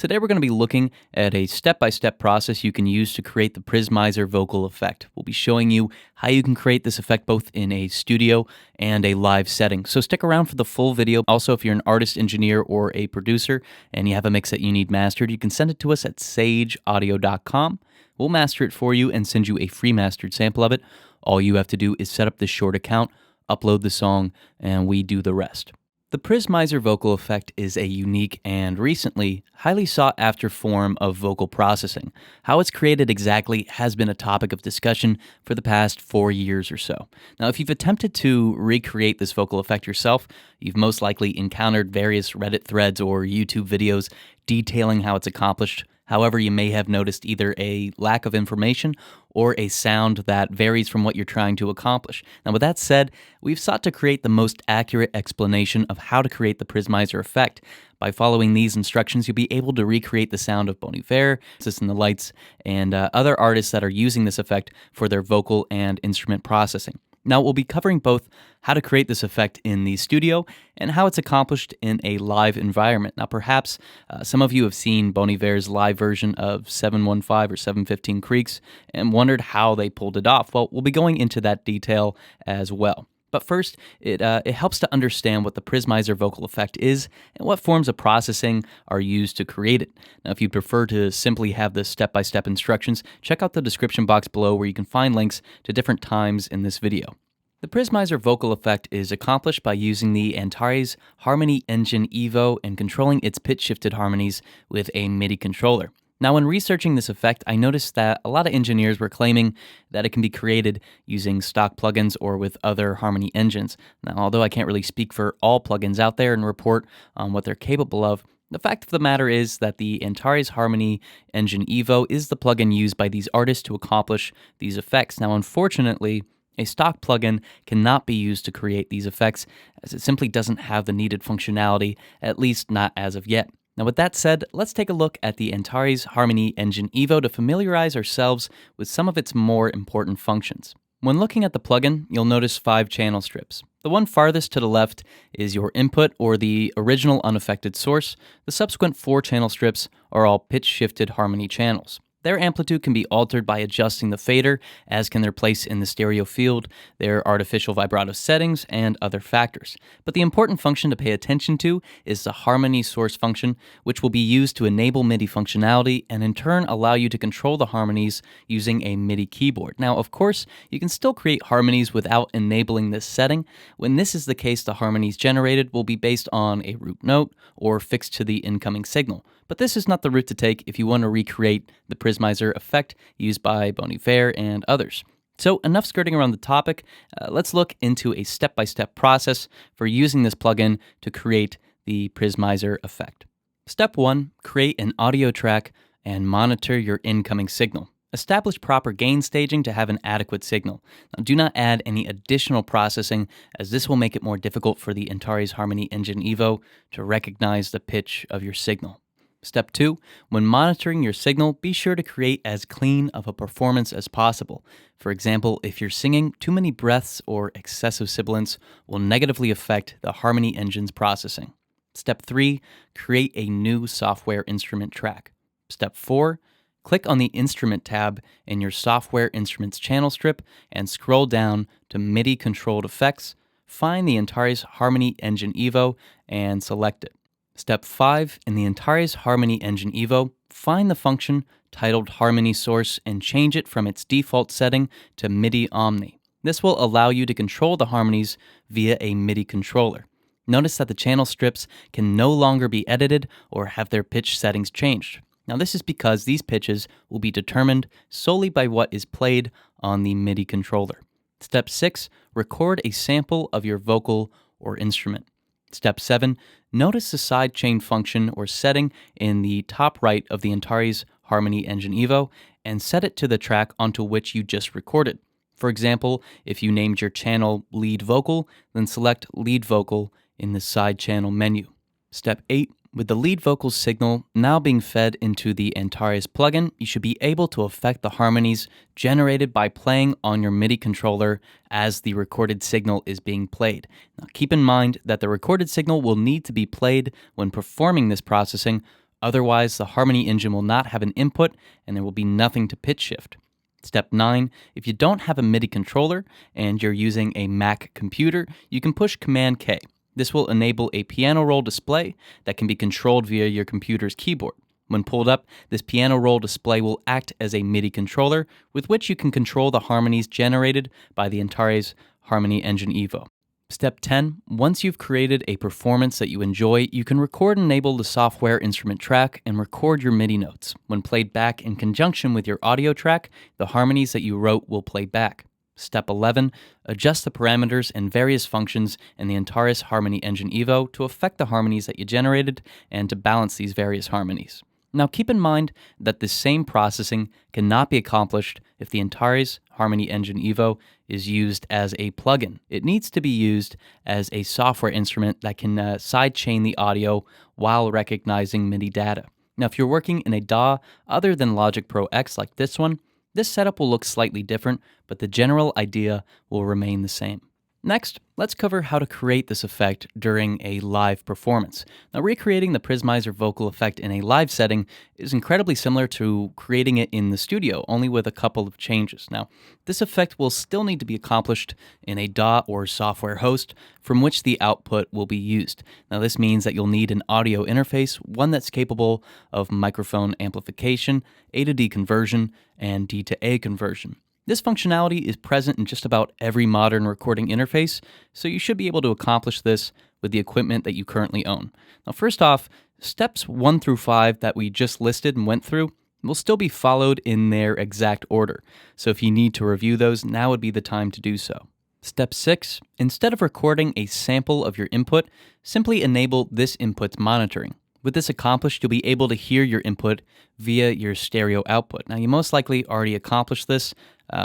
Today we're going to be looking at a step-by-step process you can use to create the Prismizer vocal effect. We'll be showing you how you can create this effect both in a studio and a live setting. So stick around for the full video. Also, if you're an artist, engineer, or a producer and you have a mix that you need mastered, you can send it to us at sageaudio.com. We'll master it for you and send you a free mastered sample of it. All you have to do is set up this short account, upload the song, and we do the rest. The Prismizer vocal effect is a unique and recently highly sought after form of vocal processing. How it's created exactly has been a topic of discussion for the past 4 years or so. Now, if you've attempted to recreate this vocal effect yourself, you've most likely encountered various Reddit threads or YouTube videos detailing how it's accomplished. However, you may have noticed either a lack of information or a sound that varies from what you're trying to accomplish. Now, with that said, we've sought to create the most accurate explanation of how to create the Prismizer effect. By following these instructions, you'll be able to recreate the sound of Bon Iver, and the Lights, and other artists that are using this effect for their vocal and instrument processing. Now, we'll be covering both how to create this effect in the studio and how it's accomplished in a live environment. Now, perhaps some of you have seen Bon Iver's live version of 715 or 715 Creeks and wondered how they pulled it off. Well, we'll be going into that detail as well. But first, it helps to understand what the Prismizer vocal effect is and what forms of processing are used to create it. Now, if you prefer to simply have the step-by-step instructions, check out the description box below where you can find links to different times in this video. The Prismizer vocal effect is accomplished by using the Antares Harmony Engine Evo and controlling its pitch-shifted harmonies with a MIDI controller. Now, when researching this effect, I noticed that a lot of engineers were claiming that it can be created using stock plugins or with other Harmony engines. Now, although I can't really speak for all plugins out there and report on what they're capable of, the fact of the matter is that the Antares Harmony Engine Evo is the plugin used by these artists to accomplish these effects. Now, unfortunately, a stock plugin cannot be used to create these effects as it simply doesn't have the needed functionality, at least not as of yet. Now, with that said, let's take a look at the Antares Harmony Engine Evo to familiarize ourselves with some of its more important functions. When looking at the plugin, you'll notice 5 channel strips. The one farthest to the left is your input or the original unaffected source. The subsequent 4 channel strips are all pitch-shifted harmony channels. Their amplitude can be altered by adjusting the fader, as can their place in the stereo field, their artificial vibrato settings, and other factors. But the important function to pay attention to is the harmony source function, which will be used to enable MIDI functionality and in turn allow you to control the harmonies using a MIDI keyboard. Now, of course, you can still create harmonies without enabling this setting. When this is the case, the harmonies generated will be based on a root note or fixed to the incoming signal. But this is not the route to take if you want to recreate the Prismizer effect used by Bon Iver and others. So enough skirting around the topic, let's look into a step-by-step process for using this plugin to create the Prismizer effect. Step 1, create an audio track and monitor your incoming signal. Establish proper gain staging to have an adequate signal. Now, do not add any additional processing, as this will make it more difficult for the Antares Harmony Engine Evo to recognize the pitch of your signal. Step 2, when monitoring your signal, be sure to create as clean of a performance as possible. For example, if you're singing, too many breaths or excessive sibilants will negatively affect the Harmony engine's processing. Step 3, create a new software instrument track. Step 4, click on the Instrument tab in your Software Instruments channel strip and scroll down to MIDI Controlled Effects. Find the Antares Harmony Engine Evo and select it. Step 5, in the Antares Harmony Engine Evo, find the function titled Harmony Source and change it from its default setting to MIDI Omni. This will allow you to control the harmonies via a MIDI controller. Notice that the channel strips can no longer be edited or have their pitch settings changed. Now, this is because these pitches will be determined solely by what is played on the MIDI controller. Step 6, record a sample of your vocal or instrument. Step 7, notice the sidechain function or setting in the top right of the Antares Harmony Engine Evo and set it to the track onto which you just recorded. For example, if you named your channel Lead Vocal, then select Lead Vocal in the side channel menu. Step 8, with the lead vocal signal now being fed into the Antares plugin, you should be able to affect the harmonies generated by playing on your MIDI controller as the recorded signal is being played. Now, keep in mind that the recorded signal will need to be played when performing this processing Otherwise, the Harmony engine will not have an input and there will be nothing to pitch shift. Step 9, if you don't have a MIDI controller and you're using a Mac computer, you can push Command K. This will enable a piano roll display that can be controlled via your computer's keyboard. When pulled up, this piano roll display will act as a MIDI controller with which you can control the harmonies generated by the Antares Harmony Engine Evo. Step 10, once you've created a performance that you enjoy, you can record and enable the software instrument track and record your MIDI notes. When played back in conjunction with your audio track, the harmonies that you wrote will play back. Step 11, adjust the parameters and various functions in the Antares Harmony Engine Evo to affect the harmonies that you generated and to balance these various harmonies. Now keep in mind that this same processing cannot be accomplished if the Antares Harmony Engine Evo is used as a plugin. It needs to be used as a software instrument that can sidechain the audio while recognizing MIDI data. Now if you're working in a DAW other than Logic Pro X like this one, this setup will look slightly different, but the general idea will remain the same. Next, let's cover how to create this effect during a live performance. Now, recreating the Prismizer vocal effect in a live setting is incredibly similar to creating it in the studio, only with a couple of changes. Now, this effect will still need to be accomplished in a DAW or software host from which the output will be used. Now, this means that you'll need an audio interface, one that's capable of microphone amplification, A to D conversion, and D to A conversion. This functionality is present in just about every modern recording interface, so you should be able to accomplish this with the equipment that you currently own. Now, first off, steps 1 through 5 that we just listed and went through will still be followed in their exact order, so if you need to review those, now would be the time to do so. Step 6, instead of recording a sample of your input, simply enable this input's monitoring. With this accomplished, you'll be able to hear your input via your stereo output. Now, you most likely already accomplished this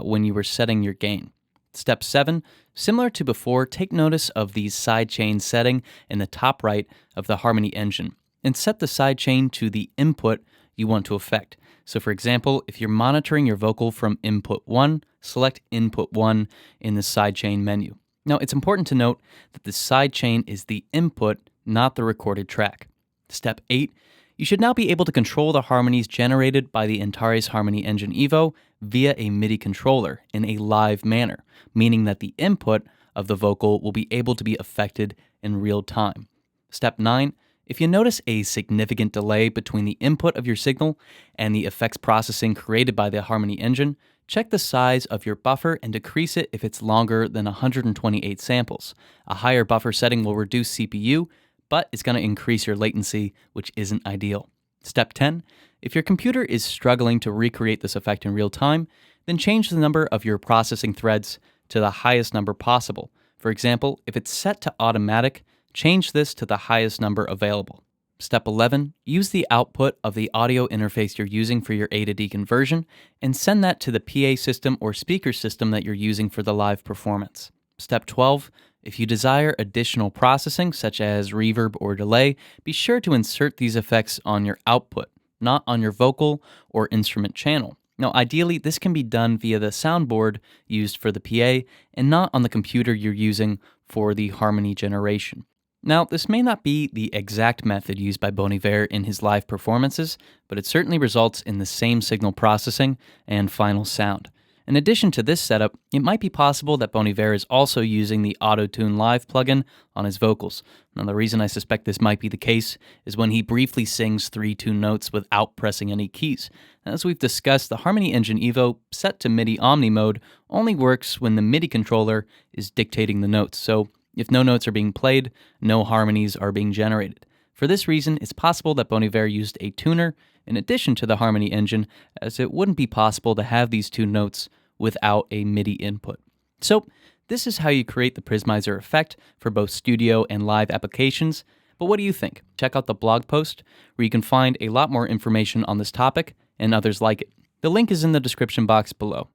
when you were setting your gain. Step 7, similar to before, take notice of the sidechain setting in the top right of the Harmony engine and set the sidechain to the input you want to affect. So for example, if you're monitoring your vocal from input 1, select input 1 in the sidechain menu. Now, it's important to note that the sidechain is the input, not the recorded track. Step 8, you should now be able to control the harmonies generated by the Antares Harmony Engine Evo via a MIDI controller in a live manner, meaning that the input of the vocal will be able to be affected in real time. Step 9, if you notice a significant delay between the input of your signal and the effects processing created by the Harmony engine, check the size of your buffer and decrease it if it's longer than 128 samples. A higher buffer setting will reduce CPU, but it's going to increase your latency, which isn't ideal. Step 10, if your computer is struggling to recreate this effect in real time, then change the number of your processing threads to the highest number possible. For example, if it's set to automatic, change this to the highest number available. Step 11, use the output of the audio interface you're using for your A to D conversion and send that to the PA system or speaker system that you're using for the live performance. Step 12, if you desire additional processing, such as reverb or delay, be sure to insert these effects on your output, not on your vocal or instrument channel. Now, ideally, this can be done via the soundboard used for the PA and not on the computer you're using for the harmony generation. Now, this may not be the exact method used by Bon Iver in his live performances, but it certainly results in the same signal processing and final sound. In addition to this setup, it might be possible that Bon Iver is also using the Auto-Tune Live plugin on his vocals. Now, the reason I suspect this might be the case is when he briefly sings 3 tune notes without pressing any keys. As we've discussed, the Harmony Engine Evo, set to MIDI Omni mode, only works when the MIDI controller is dictating the notes, so if no notes are being played, no harmonies are being generated. For this reason, it's possible that Bon Iver used a tuner in addition to the Harmony engine, as it wouldn't be possible to have these 2 notes without a MIDI input. So, this is how you create the Prismizer effect for both studio and live applications. But what do you think? Check out the blog post, where you can find a lot more information on this topic and others like it. The link is in the description box below.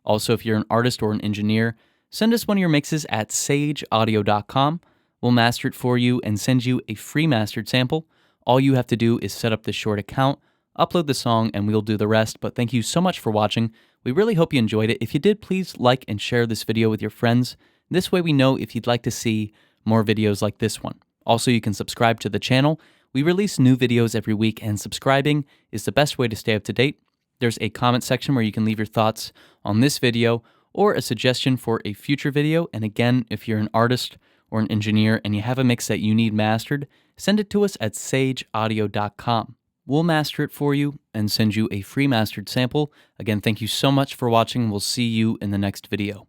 Also, if you're an artist or an engineer, send us one of your mixes at sageaudio.com. We'll master it for you and send you a free mastered sample. All you have to do is set up this short account, upload the song, and we'll do the rest. But thank you so much for watching. We really hope you enjoyed it. If you did, please like and share this video with your friends. This way we know if you'd like to see more videos like this one. Also, you can subscribe to the channel. We release new videos every week, and subscribing is the best way to stay up to date. There's a comment section where you can leave your thoughts on this video or a suggestion for a future video. And again, if you're an artist or an engineer and you have a mix that you need mastered, send it to us at sageaudio.com. We'll master it for you and send you a free mastered sample. Again, thank you so much for watching. We'll see you in the next video.